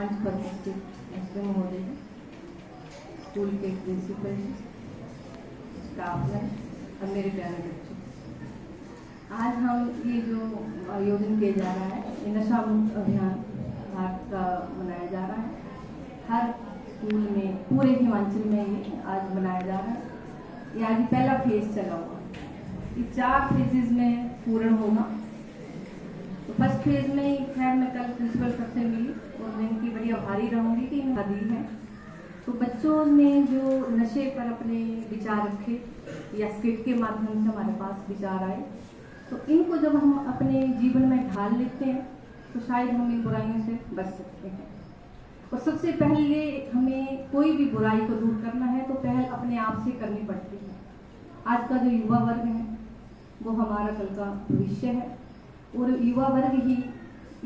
मंच पर उपस्थित एसपी महोदय, स्कूल के प्रिंसिपल, स्टाफ और मेरे प्यारे बच्चों, आज हम ये जो आयोजन किया जा रहा है, ये नशा मुक्त अभियान भारत का मनाया जा रहा है। हर स्कूल में, पूरे हिमाचल में ये आज मनाया जा रहा है। ये आज पहला फेज चला हुआ, ये 4 फेजेस में पूर्ण होगा। तो फर्स्ट फेज में खैर मैं कल प्रिंसिपल सर से मिली और मैं इनकी बड़ी आभारी रहूँगी कि इन्होंने दी है। तो बच्चों ने जो नशे पर अपने विचार रखे या स्किट के माध्यम से हमारे पास विचार आए, तो इनको जब हम अपने जीवन में ढाल लेते हैं तो शायद हम इन बुराइयों से बच सकते हैं। और सबसे पहले हमें कोई भी बुराई को दूर करना है तो पहल अपने आप से करनी पड़ती है। आज का जो युवा वर्ग है वो हमारा कल का भविष्य है और युवा वर्ग ही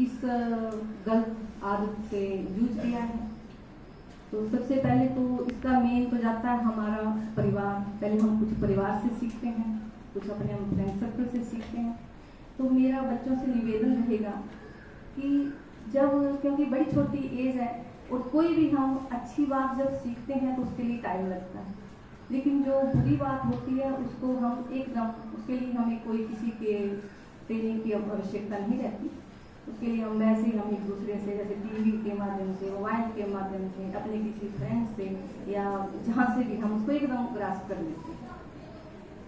इस गलत आदत से जूझ गया है। तो सबसे पहले तो इसका मेन तो जाता है हमारा परिवार। पहले हम कुछ परिवार से सीखते हैं, कुछ अपने हम फ्रेंड सर्कल से सीखते हैं। तो मेरा बच्चों से निवेदन रहेगा कि जब, क्योंकि बड़ी छोटी एज है और कोई भी हम अच्छी बात जब सीखते हैं तो उसके लिए टाइम लगता है, लेकिन जो बुरी बात होती है उसको हम एकदम, उसके लिए हमें कोई किसी के ट्रेनिंग की आवश्यकता नहीं रहती। उसके लिए हम वैसे ही हम एक दूसरे से, जैसे टीवी के माध्यम से, मोबाइल के माध्यम से, अपने किसी फ्रेंड से या जहाँ से भी हम उसको एकदम ग्रास्प कर लेते हैं।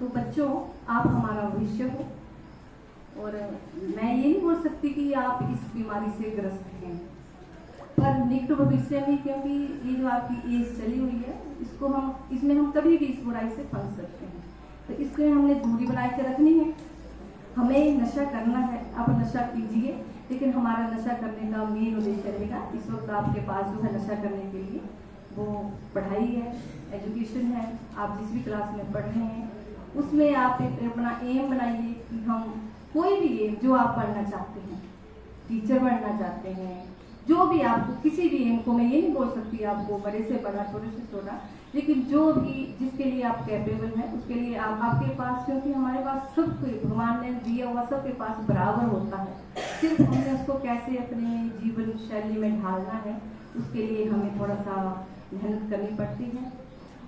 तो बच्चों, आप हमारा भविष्य हो और मैं ये नहीं बोल सकती कि आप इस बीमारी से ग्रस्त हैं, पर निकट भविष्य में, क्योंकि ये जो आपकी एज चली हुई है इसमें हम कभी भी इस बुराई से फंस सकते हैं। तो इसलिए हमने दूरी बना के रखनी है। हमें नशा करना है, आप नशा कीजिए, लेकिन हमारा नशा करने का मेन उद्देश्य रहेगा, इस वक्त आपके पास जो है नशा करने के लिए वो पढ़ाई है, एजुकेशन है। आप जिस भी क्लास में पढ़ रहे हैं उसमें आप एक अपना एम बनाइए कि हम कोई भी एम जो आप पढ़ना चाहते हैं, टीचर बनना चाहते हैं, जो भी आपको, किसी भी एम को मैं ये नहीं बोल सकती आपको बड़े से बड़ा, छोटे से छोटा, लेकिन जो भी जिसके लिए आप कैपेबल हैं उसके लिए आपके पास, क्योंकि हमारे पास सब भगवान ने दिया हुआ सबके पास बराबर होता है, सिर्फ हमें उसको कैसे अपने जीवन शैली में ढालना है उसके लिए हमें थोड़ा सा मेहनत करनी पड़ती है।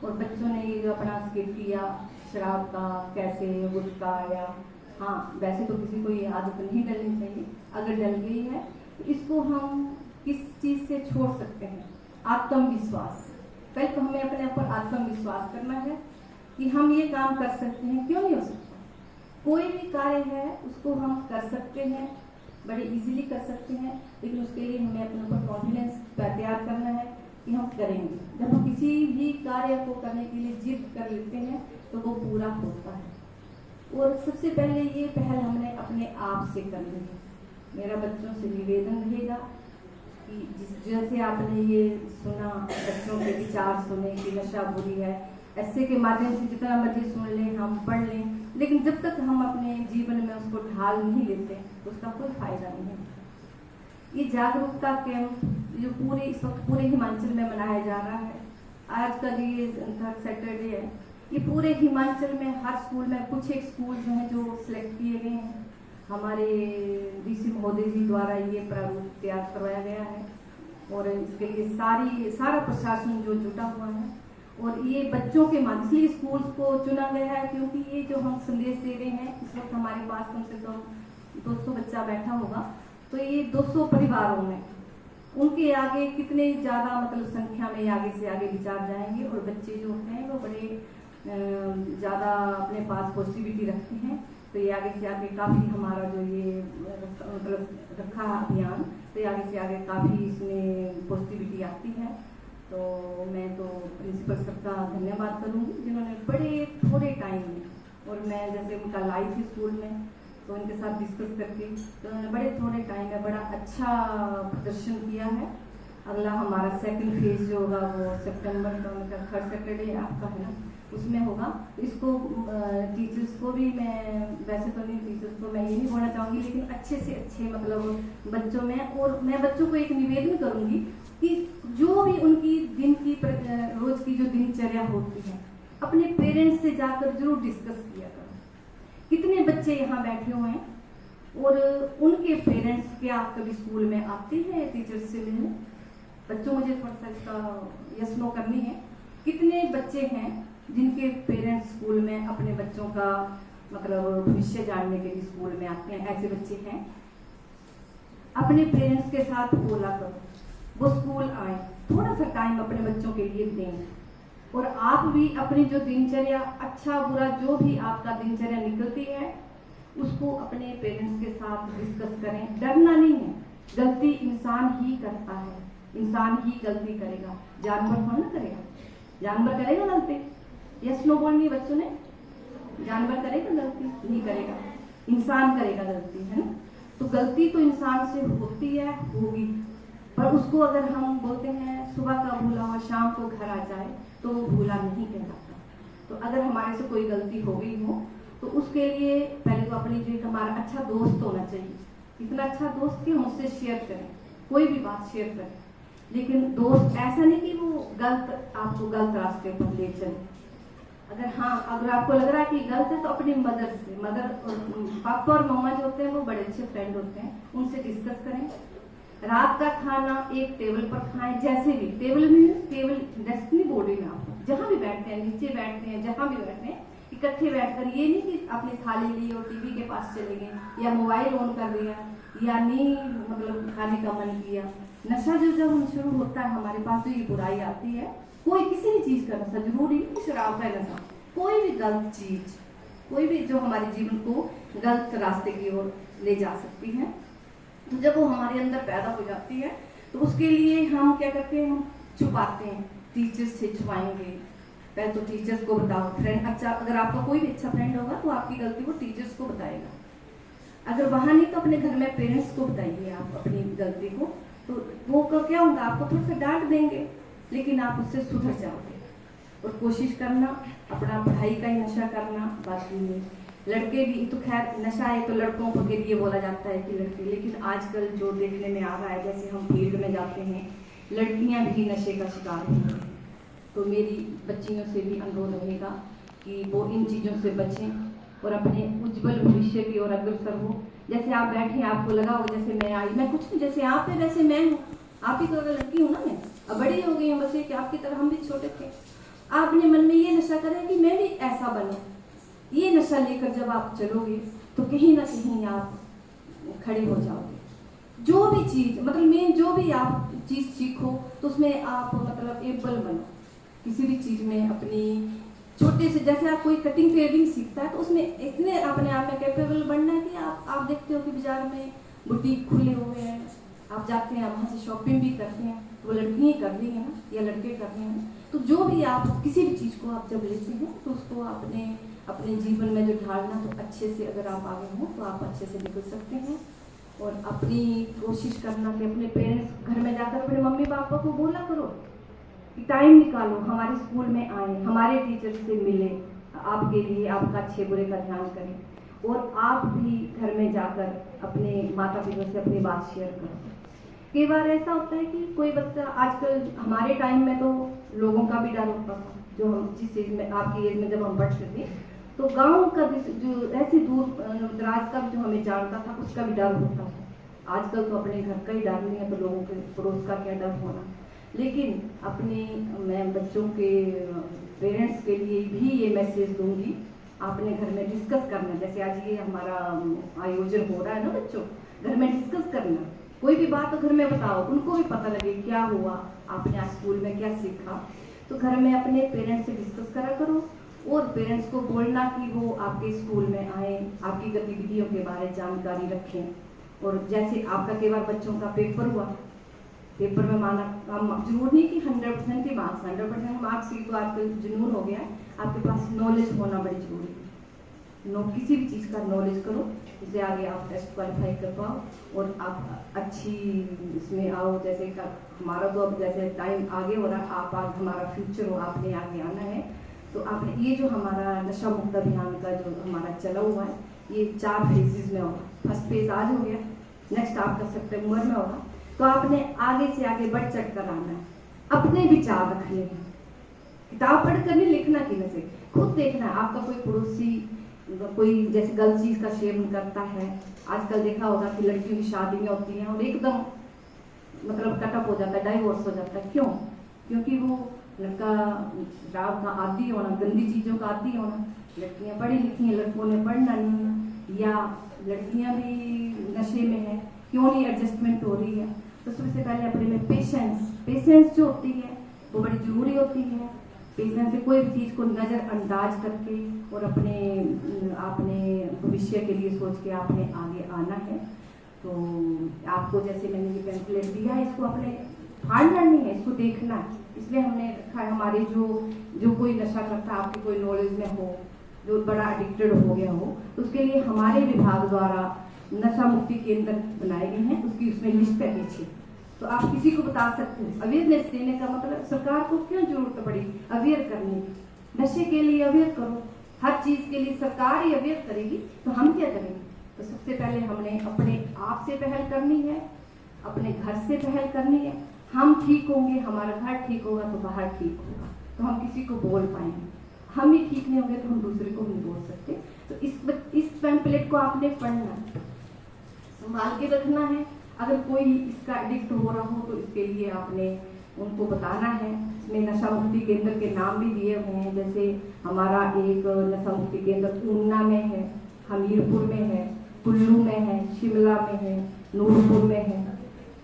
और बच्चों ने ये जो अपना स्किट किया शराब का, कैसे गुटखा, या हाँ वैसे तो किसी को ये आदत नहीं डलनी चाहिए, अगर डल गई है तो इसको हम किस चीज़ से छोड़ सकते हैं? आत्मविश्वास। पहले तो हमें अपने ऊपर आत्मविश्वास करना है कि हम ये काम कर सकते हैं। क्यों नहीं हो सकता? कोई भी कार्य है उसको हम कर सकते हैं, बड़े इजीली कर सकते हैं, लेकिन उसके लिए हमें अपने ऊपर कॉन्फिडेंस तैयार करना है कि हम करेंगे। जब हम किसी भी कार्य को करने के लिए जिद कर लेते हैं तो वो पूरा होता है। और सबसे पहले ये पहल हमने अपने आप से करनी है। मेरा बच्चों से निवेदन रहेगा कि जैसे आपने ये सुना, बच्चों के विचार सुने कि नशा बुरी है, ऐसे के माध्यम से जितना मर्जी सुन लें, हम पढ़ लें, लेकिन जब तक हम अपने जीवन में उसको ढाल नहीं लेते तो उसका कोई फायदा नहीं है। ये जागरूकता कैंप जो पूरे इस वक्त पूरे हिमाचल में मनाया जा रहा है, आज का ये 3rd सैटरडे है, ये पूरे हिमाचल में हर स्कूल में, कुछ एक स्कूल जो हैं जो सिलेक्ट किए गए हैं, हमारे डीसी महोदय जी द्वारा ये प्रारूप तैयार करवाया गया है और इसके लिए सारा प्रशासन जो जुटा हुआ है और ये बच्चों के माध्यम, इसलिए स्कूल को चुना गया है क्योंकि ये जो हम संदेश दे रहे हैं, इस वक्त हमारे पास कम से कम 200 बच्चा बैठा होगा, तो ये 200 परिवारों में उनके आगे कितने ज़्यादा मतलब संख्या में आगे से आगे विचार जाएंगे और बच्चे जो होते हैं वो बड़े ज़्यादा अपने पास पॉजिटिविटी रखते हैं। तो ये आगे से आगे काफ़ी हमारा जो ये मतलब रखा अभियान, तो ये आगे से आगे काफ़ी इसमें पॉजिटिविटी आती है। तो मैं तो प्रिंसिपल सर का धन्यवाद करूँगी जिन्होंने बड़े थोड़े टाइम में, और मैं जैसे उनका लाइव थी स्कूल में तो उनके साथ डिस्कस करके, तो उन्होंने बड़े थोड़े टाइम में बड़ा अच्छा प्रदर्शन किया है। अगला हमारा 2nd फेज जो होगा वो सितंबर का, उनका 3rd सैटरडे आपका है ना, उसमें होगा। इसको टीचर्स को भी मैं, वैसे तो नहीं टीचर्स को मैं ये नहीं बोलना चाहूँगी, लेकिन अच्छे से अच्छे मतलब बच्चों में, और मैं बच्चों को एक निवेदन करूँगी कि जो भी उनकी दिन की रोज की जो दिनचर्या होती है अपने पेरेंट्स से जाकर जरूर डिस्कस किया करो। कितने बच्चे यहाँ बैठे हुए हैं और उनके पेरेंट्स क्या कभी स्कूल में आते हैं टीचर्स से मिलने? बच्चों, मुझे थोड़ा सा इसका यस नो करनी है। कितने बच्चे हैं जिनके पेरेंट्स स्कूल में अपने बच्चों का मतलब भविष्य जानने के लिए स्कूल में आते हैं? ऐसे बच्चे हैं? अपने पेरेंट्स के साथ बोला करो, वो स्कूल आए, थोड़ा सा टाइम अपने बच्चों के लिए दें। और आप भी अपनी जो दिनचर्या, अच्छा बुरा जो भी आपका दिनचर्या निकलती है, उसको अपने पेरेंट्स के साथ डिस्कस करें। डरना नहीं है, गलती इंसान ही करता है, इंसान ही गलती करेगा, जानवर थोड़ा ना करेगा। जानवर करेगा गलती? यस नो बोलनी बच्चों ने, जानवर करेगा गलती? नहीं करेगा, इंसान करेगा गलती, है ना। तो गलती तो इंसान से होती है, होगी, पर उसको अगर हम बोलते हैं सुबह का भूला हुआ शाम को घर आ जाए, तो वो भूला नहीं कहलाता। तो अगर हमारे से कोई गलती हो गई हो, तो उसके लिए पहले तो अपनी जो हमारा अच्छा दोस्त होना चाहिए। इतना अच्छा दोस्त कि हम उससे शेयर करें, कोई भी बात शेयर करें। लेकिन दोस्त ऐसा नहीं कि वो आपको गलत रास्ते पर ले चले। अगर आपको लग रहा है कि गलत है, तो अपनी मदर पापा और मम्मा जो होते हैं वो बड़े अच्छे फ्रेंड होते हैं, उनसे डिस्कस करें। रात का खाना एक टेबल पर खाएं, जैसे भी टेबल डेस्क नहीं बोल रही मैं आपको, जहाँ भी बैठते हैं, नीचे बैठते हैं, जहाँ भी बैठते हैं, इकट्ठे बैठकर, ये नहीं कि अपनी थाली ली और टीवी के पास चले गए या मोबाइल ऑन कर दिया या नहीं मतलब खाने का मन किया। नशा जो जब शुरू होता है हमारे पास, जो ये बुराई आती है, कोई किसी भी चीज का नशा, जरूरी नहीं शराब का नशा, कोई भी गलत चीज, कोई भी जो हमारे जीवन को गलत रास्ते की ओर ले जा सकती है, तो जब वो हमारे अंदर पैदा हो जाती है, तो उसके लिए हम क्या करते हैं, हम छुपाते हैं, टीचर्स से छुपाएंगे। पहले तो टीचर्स को बताओ, फ्रेंड अच्छा, अगर आपका कोई भी अच्छा फ्रेंड होगा तो आपकी गलती वो टीचर्स को बताएगा। अगर वहां नहीं तो अपने घर में पेरेंट्स को बताइए आप अपनी गलती को, तो वो क्या होगा, आपको थोड़ा सा डांट देंगे, लेकिन आप उससे सुधर जाओगे। और कोशिश करना अपना पढ़ाई का ही नशा करना, बाकी में लड़के भी तो खैर नशा है तो लड़कों के लिए बोला जाता है कि लड़के, लेकिन आजकल जो देखने में आ रहा है, जैसे हम फील्ड में जाते हैं, लड़कियां भी नशे का शिकार हो रही हैं। तो मेरी बच्चियों से भी अनुरोध रहेगा कि वो इन चीज़ों से बचें और अपने उज्जवल भविष्य की ओर अग्रसर हो। जैसे आप बैठे, आपको लगा हो जैसे मैं आई, मैं कुछ नहीं, जैसे आप है वैसे मैं हूँ, आप ही तो अगर लड़की हूँ ना, मैं अब बड़ी हो गई हूँ, बस कि आपकी तरह हम भी छोटे थे। आपने मन में ये नशा करें कि मैं भी ऐसा बनूं, ये नशा लेकर जब आप चलोगे तो कहीं ना कहीं आप खड़े हो जाओगे। जो भी चीज मतलब मेन जो भी आप चीज सीखो तो उसमें आप मतलब एबल बनो, किसी भी चीज में अपनी छोटे से, जैसे आप कोई कटिंग टेलरिंग सीखता है तो उसमें इतने अपने आप में कैपेबल बनना है कि आप देखते हो कि बाजार में बुटीक खुले हुए हैं, आप जाते हैं वहाँ से शॉपिंग भी करते हैं, तो वो लड़कियाँ कर रही हैं ना या लड़के कर रहे हैं। तो जो भी आप किसी भी चीज़ को आप जब लेते हैं तो उसको अपने जीवन में जो ढालना, तो अच्छे से अगर आप आगे हों तो आप अच्छे से निकल सकते हैं। और अपनी कोशिश करना कि अपने पेरेंट्स घर में जाकर अपने मम्मी पापा को बोला करो कि टाइम निकालो, हमारे स्कूल में आए, हमारे टीचर से मिले, आपके लिए आपका अच्छे बुरे का ध्यान करें। और आप भी घर में जाकर अपने माता पिता से अपनी बात शेयर करो। कई बार ऐसा होता है कि कोई बच्चा, आजकल हमारे टाइम में तो लोगों का भी डर होता था, जो हम जिस एज में, आपकी एज में जब हम पढ़ते थे, तो गांव का जो ऐसी दूर दराज का जो हमें जानता था उसका भी डर होता था। आजकल तो अपने घर का ही डर नहीं है, तो लोगों के पड़ोस का क्या डर होना। लेकिन मैं बच्चों के पेरेंट्स के लिए भी ये मैसेज दूंगी, आपने घर में डिस्कस करना, जैसे आज ये हमारा आयोजन हो रहा है ना, बच्चों घर में डिस्कस करना, कोई भी बात तो घर में बताओ, उनको भी पता लगे क्या हुआ, आपने आज स्कूल में क्या सीखा। तो घर में अपने पेरेंट्स से डिस्कस करा करो और पेरेंट्स को बोलना कि वो आपके स्कूल में आए, आपकी गतिविधियों के बारे में जानकारी रखें। और जैसे आपका कई बार बच्चों का पेपर हुआ, पेपर में माना जरूर नहीं कि 100% ही मार्क्स, 100% मार्क्स की तो आजकल जुनून हो गया है, आपके पास नॉलेज होना बड़ी जरूरी है। किसी भी चीज़ का नॉलेज करो, जिससे आगे आप टेस्ट क्वालिफाई कर पाओ और आप अच्छी इसमें आओ। जैसे हमारा तो अब जैसे टाइम आगे हो रहा है, आप आज हमारा फ्यूचर हो, आपने आगे आना है। तो आपने ये जो हमारा नशा मुक्त अभियान का जो हमारा चला हुआ है, ये 4 फेजेस में होगा। फर्स्ट फेज आज हो गया, नेक्स्ट आपका सितंबर में होगा। तो आपने आगे से आगे बढ़ चढ़ कर आना है, अपने विचार रखने हैं, किताब पढ़कर नहीं, लिखना कि से खुद देखना है। आपका कोई पड़ोसी कोई जैसे गलत चीज का सेवन करता है, आजकल देखा होगा कि लड़कियों की शादियां होती हैं और एकदम मतलब कटअप हो जाता है, डाइवोर्स हो जाता है। क्यों? क्योंकि वो लड़का शराब का आदी होना, गंदी चीज़ों का आदी होना, लड़कियां पढ़ी लिखी हैं, लड़कों ने पढ़ना नहीं है, या लड़कियां भी नशे में है, क्यों नहीं एडजस्टमेंट हो रही है। तो सबसे पहले अपने में पेशेंस जो होती है वो बड़ी जरूरी होती है। पेशेंस से कोई भी चीज़ को नज़रअंदाज करके और अपने भविष्य के लिए सोच के आपने आगे आना है। तो आपको जैसे मैंने ये पैम्फलेट दिया है, इसको अपने फाड़ना नहीं है, इसको देखना है। इसलिए हमने रखा है, हमारे जो कोई नशा करता है, आपकी कोई नॉलेज में हो, जो बड़ा एडिक्टेड हो गया हो, तो उसके लिए हमारे विभाग द्वारा नशा मुक्ति केंद्र बनाए गए हैं, उसकी उसमें लिस्ट है पीछे, तो आप किसी को बता सकते हैं। अवेयरनेस देने का मतलब सरकार को क्यों जरूरत पड़ी अवेयर करने की? नशे के लिए अवेयर करो, हर चीज के लिए सरकार ही अवेयर करेगी, तो हम क्या करेंगे? तो सबसे पहले हमने अपने आप से पहल करनी है, अपने घर से पहल करनी है। हम ठीक होंगे, हमारा घर ठीक होगा तो बाहर ठीक होगा, तो हम किसी को बोल पाएंगे। हम ही ठीक नहीं होंगे तो हम दूसरे को नहीं बोल सकते। तो इस पैम्पलेट को आपने पढ़ना, संभाल के रखना है। अगर कोई इसका एडिक्ट हो रहा हो तो इसके लिए आपने उनको बताना है। इसमें नशा मुक्ति केंद्र के नाम भी दिए हुए हैं, जैसे हमारा एक नशा मुक्ति केंद्र ऊना में है, हमीरपुर में है, कुल्लू में है, शिमला में है, नूरपुर में है,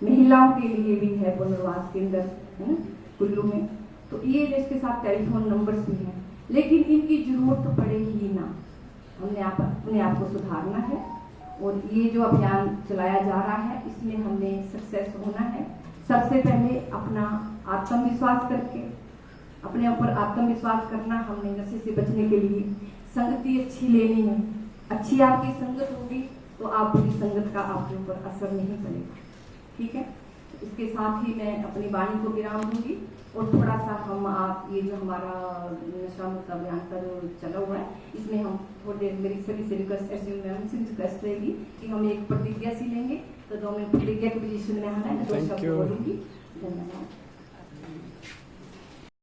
महिलाओं के लिए भी है पुनर्वास केंद्र, है ना, कुल्लू में। तो ये इसके साथ टेलीफोन नंबर्स भी हैं, लेकिन इनकी जरूरत पड़ेगी ना। हमने अपने आप को सुधारना है, और ये जो अभियान चलाया जा रहा है इसमें हमने सक्सेस होना है। सबसे पहले अपना आत्मविश्वास करके, अपने ऊपर आत्मविश्वास करना। हमने नशे से बचने के लिए संगति अच्छी लेनी है। अच्छी आपकी संगत होगी तो आप बुरी संगत का आपके ऊपर असर नहीं पड़ेगा। ठीक है, इसके साथ ही मैं अपनी वाणी को विराम दूंगी, और थोड़ा सा हम आप ये जो हमारा नशा मुक्त अभियान का जो चला हुआ है, इसमें हम थोड़ी देर मेरी सभी से रिक्वेस्ट रहेगी कि हम एक प्रतिज्ञा सी लेंगे, तो 2 मिनट प्रतिज्ञा की पोजीशन में आना है, 2 शब्द बोलूंगी। धन्यवाद।